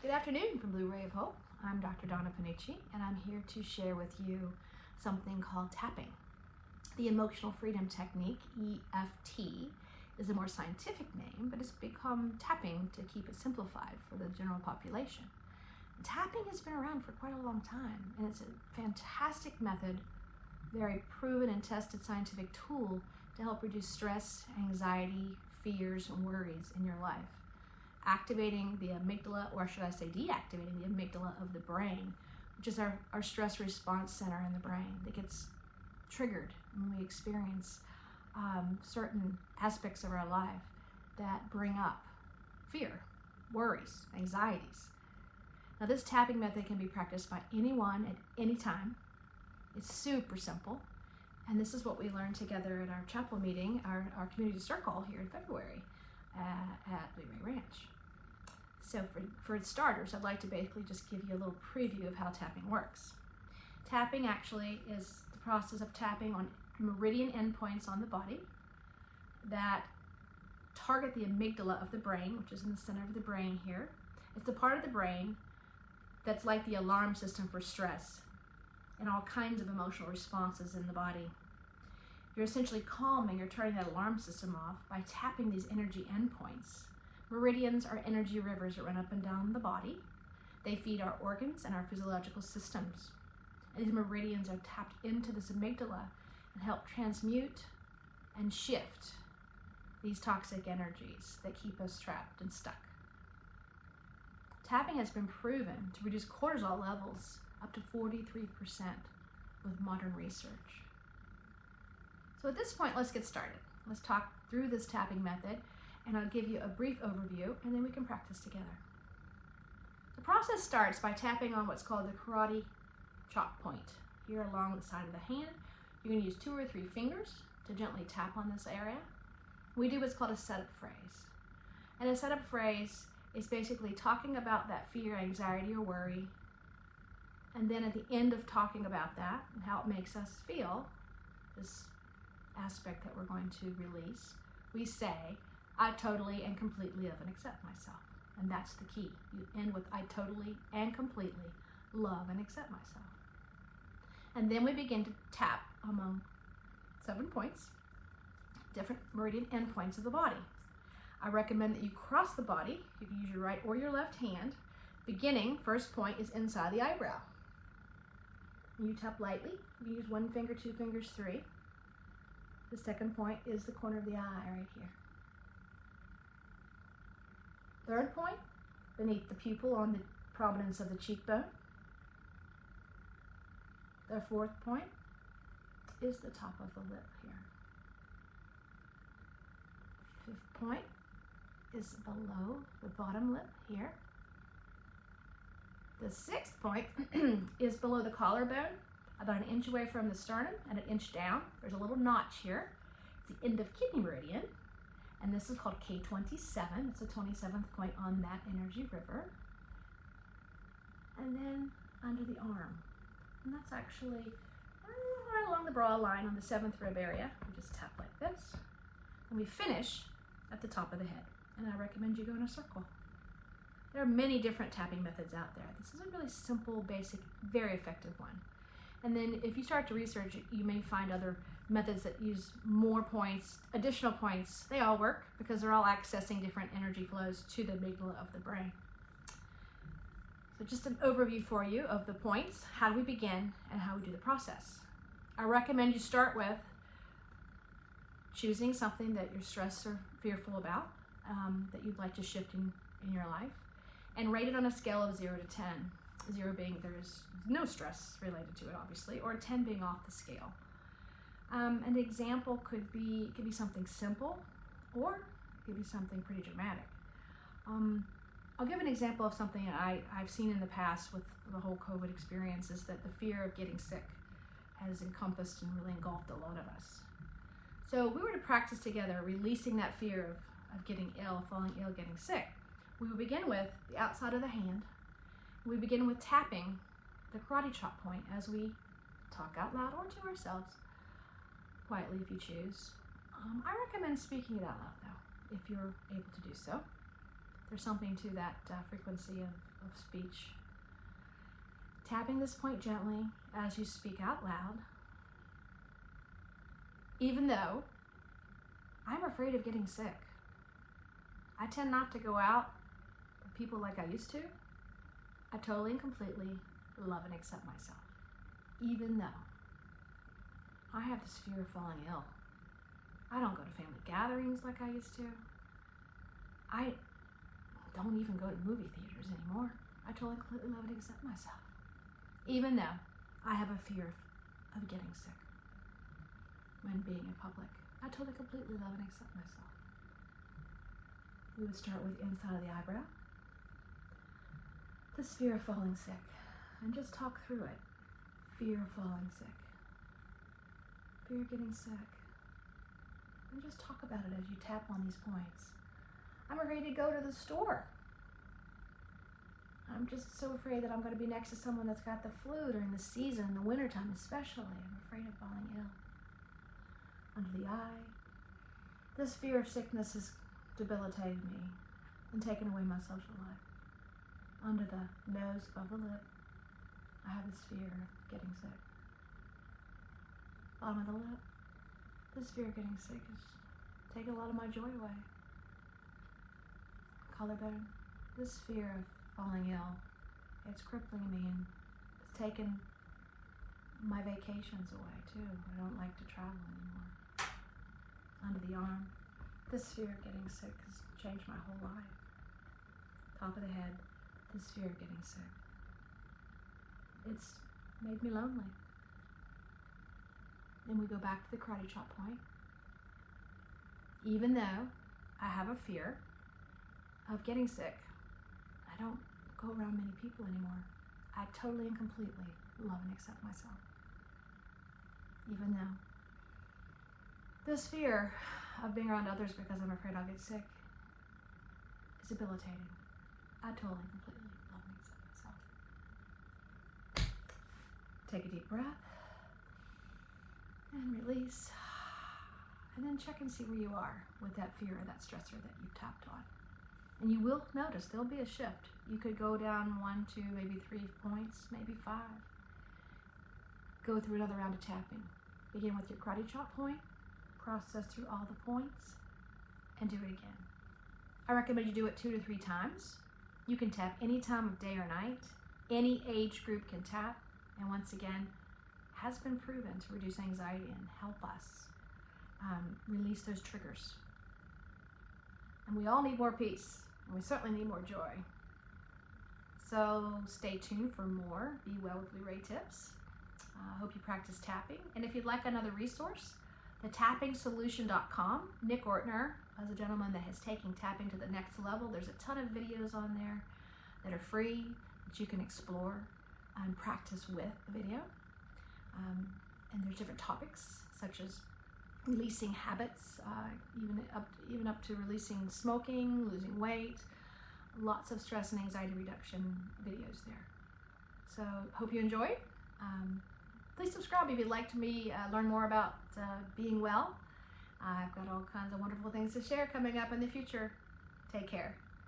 Good afternoon from Blue Ray of Hope. I'm Dr. Donna Panucci, and I'm here to share with you something called tapping. The Emotional Freedom Technique, EFT, is a more scientific name, but it's become tapping to keep it simplified for the general population. Tapping has been around for quite a long time, and it's a fantastic method, very proven and tested scientific tool to help reduce stress, anxiety, fears, and worries in your life. Activating the amygdala, or should I say deactivating the amygdala of the brain, which is our stress response center in the brain that gets triggered when we experience certain aspects of our life that bring up fear, worries, anxieties. Now, this tapping method can be practiced by anyone at any time. It's super simple, and this is what we learned together at our chapel meeting, our community circle here in February at Blue Ray Ranch. So for starters, I'd like to basically just give you a little preview of how tapping works. Tapping actually is the process of tapping on meridian endpoints on the body that target the amygdala of the brain, which is in the center of the brain here. It's the part of the brain that's like the alarm system for stress and all kinds of emotional responses in the body. You're essentially calming or turning that alarm system off by tapping these energy endpoints. Meridians are energy rivers that run up and down the body. They feed our organs and our physiological systems. And these meridians are tapped into this amygdala and help transmute and shift these toxic energies that keep us trapped and stuck. Tapping has been proven to reduce cortisol levels up to 43% with modern research. So at this point, let's get started. Let's talk through this tapping method, and I'll give you a brief overview, and then we can practice together. The process starts by tapping on what's called the karate chop point. Here along the side of the hand, you're going to use 2 or 3 fingers to gently tap on this area. We do what's called a setup phrase. And a setup phrase is basically talking about that fear, anxiety, or worry, and then at the end of talking about that and how it makes us feel, this aspect that we're going to release, we say, I totally and completely love and accept myself. And that's the key. You end with I totally and completely love and accept myself. And then we begin to tap among 7 points, different meridian endpoints of the body. I recommend that you cross the body. You can use your right or your left hand. Beginning, first point is inside the eyebrow. You tap lightly. You use 1 finger, 2 fingers, 3. The second point is the corner of the eye right here. Third point, beneath the pupil on the prominence of the cheekbone. The fourth point is the top of the lip here. Fifth point is below the bottom lip here. The sixth point is below the collarbone, about 1 inch away from the sternum and 1 inch down. There's a little notch here. It's the end of kidney meridian. And this is called K27. It's the 27th point on that energy river. And then under the arm. And that's actually right along the brow line on the 7th rib area. We just tap like this. And we finish at the top of the head. And I recommend you go in a circle. There are many different tapping methods out there. This is a really simple, basic, very effective one. And then if you start to research it, you may find other methods that use more points, additional points. They all work because they're all accessing different energy flows to the amygdala of the brain. So just an overview for you of the points, how we begin, and how we do the process. I recommend you start with choosing something that you're stressed or fearful about, that you'd like to shift in your life, and rate it on a scale of 0 to 10. 0 being there's no stress related to it, obviously, or 10 being off the scale. An example could be something simple, or it could be something pretty dramatic. I'll give an example of something I've seen in the past with the whole COVID experience, is that the fear of getting sick has encompassed and really engulfed a lot of us. So if we were to practice together releasing that fear of getting ill, falling ill, getting sick, we would begin with the outside of the hand. We begin with tapping the karate chop point as we talk out loud or to ourselves, quietly if you choose. I recommend speaking it out loud though, if you're able to do so. There's something to that frequency of speech. Tapping this point gently as you speak out loud, even though I'm afraid of getting sick. I tend not to go out with people like I used to. I totally and completely love and accept myself, even though I have this fear of falling ill. I don't go to family gatherings like I used to. I don't even go to movie theaters anymore. I totally and completely love and accept myself, even though I have a fear of getting sick when being in public. I totally completely love and accept myself. We would start with inside of the eyebrow. This fear of falling sick, and just talk through it. Fear of falling sick. Fear of getting sick. And just talk about it as you tap on these points. I'm afraid to go to the store. I'm just so afraid that I'm going to be next to someone that's got the flu during the season, in the wintertime especially. I'm afraid of falling ill. Under the eye. This fear of sickness has debilitated me and taken away my social life. Under the nose, above the lip, I have this fear of getting sick. Bottom of the lip, this fear of getting sick has taken a lot of my joy away. Collarbone, this fear of falling ill, it's crippling me and it's taken my vacations away too. I don't like to travel anymore. Under the arm, this fear of getting sick has changed my whole life. Top of the head, this fear of getting sick. It's made me lonely. Then we go back to the karate chop point. Even though I have a fear of getting sick, I don't go around many people anymore. I totally and completely love and accept myself. Even though this fear of being around others because I'm afraid I'll get sick is debilitating. I totally and completely love and accept myself. Take a deep breath and release. And then check and see where you are with that fear or that stressor that you've tapped on. And you will notice there'll be a shift. You could go down 1, 2, maybe 3 points, maybe 5. Go through another round of tapping. Begin with your karate chop point, process through all the points, and do it again. I recommend you do it 2 to 3 times. You can tap any time of day or night. Any age group can tap, and once again, has been proven to reduce anxiety and help us release those triggers. And we all need more peace, and we certainly need more joy. So stay tuned for more Be Well with Blue Ray tips. I hope you practice tapping. And if you'd like another resource, thetappingsolution.com. Nick Ortner is a gentleman that has taken tapping to the next level. There's a ton of videos on there that are free that you can explore and practice with the video. And there's different topics such as releasing habits, even up to releasing smoking, losing weight. Lots of stress and anxiety reduction videos there. So hope you enjoyed. Please subscribe if you'd like to learn more about being well. I've got all kinds of wonderful things to share coming up in the future. Take care.